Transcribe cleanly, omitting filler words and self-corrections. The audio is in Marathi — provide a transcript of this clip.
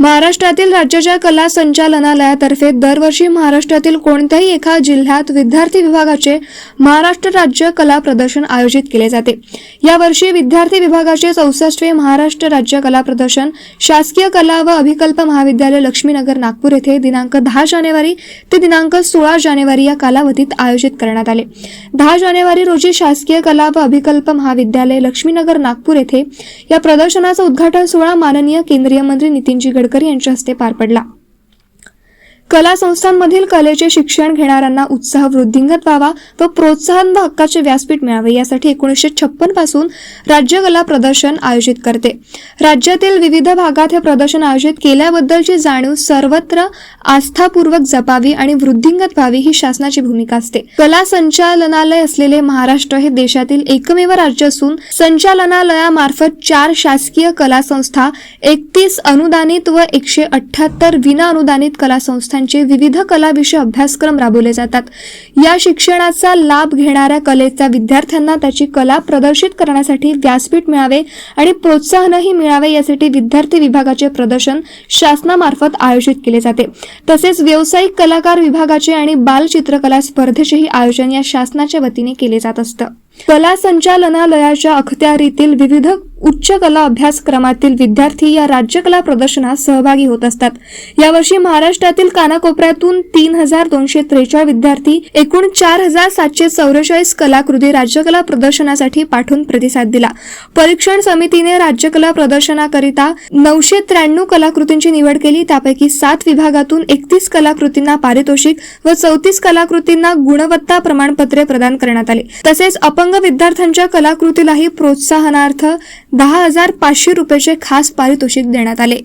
महाराष्ट्रातील राज्याच्या कला संचालनालयातर्फे दरवर्षी महाराष्ट्रातील कोणत्याही एका जिल्ह्यात विद्यार्थी विभागाचे महाराष्ट्र राज्य कला प्रदर्शन आयोजित केले जाते। यावर्षी विद्यार्थी विभागाचे 64वे महाराष्ट्र राज्य कला प्रदर्शन शासकीय कला व अभिकल्प महाविद्यालय लक्ष्मीनगर नागपूर येथे दिनांक 10 जानेवारी ते दिनांक 16 जानेवारी या कालावधीत आयोजित करण्यात आले। 10 जानेवारी रोजी शासकीय कला व अभिकल्प महाविद्यालय लक्ष्मीनगर नागपूर येथे या प्रदर्शनाचा उद्घाटन सोहळा माननीय केंद्रीय मंत्री नितीनजी गडकरी यांच्या हस्ते पार पडला। कला संस्थांमधील कलेचे शिक्षण घेणाऱ्यांना उत्साह वृद्धिंगत व्हावा व प्रोत्साहन व हक्काचे व्यासपीठ मिळावे यासाठी 1956 पासून राज्य कला प्रदर्शन आयोजित करते। राज्यातील विविध भागात हे प्रदर्शन आयोजित केल्याबद्दलची जाणीव सर्वत्र आस्थापूर्वक जपावी आणि वृद्धिंगत व्हावी ही शासनाची भूमिका असते। कला संचालनालय असलेले महाराष्ट्र हे देशातील एकमेव राज्य असून संचालनालयामार्फत 4 शासकीय कला संस्था, 31 अनुदानित व 178 विना अनुदानित कला संस्था विविध कला विषय अभ्यासक्रम राबवले जातात। या शिक्षणाचा लाभ घेणाऱ्या कलेच्या विद्यार्थ्यांना त्याची कला प्रदर्शित करण्यासाठी व्यासपीठ मिळावे आणि प्रोत्साहनही मिळावे यासाठी विद्यार्थी विभागाचे प्रदर्शन शासनामार्फत आयोजित केले जाते। तसेच व्यावसायिक कलाकार विभागाचे आणि बाल चित्रकला स्पर्धेचेही आयोजन या शासनाच्या वतीने केले जात असते। कला संचालनालयाच्या अखत्यारीतील विविध उच्च कला अभ्यासक्रमातील विद्यार्थी या राज्य कला प्रदर्शनात सहभागी होत असतात। यावर्षी महाराष्ट्रातील कानाकोपऱ्यातून 3243 विद्यार्थी एकूण 4744 कलाकृती राज्य कला प्रदर्शनासाठी पाठवून प्रतिसाद दिला। परीक्षण समितीने राज्य कला प्रदर्शनाकरिता 993 कलाकृतींची निवड केली। त्यापैकी 7 विभागातून 31 कलाकृतींना पारितोषिक व 34 कलाकृतींना गुणवत्ता प्रमाणपत्रे प्रदान करण्यात आले। तसेच अपंग विद्यार्थ्यांच्या कलाकृतीलाही प्रोत्साहनार्थ 10,500 रुपयाचे खास पारितोषिक देण्यात आले।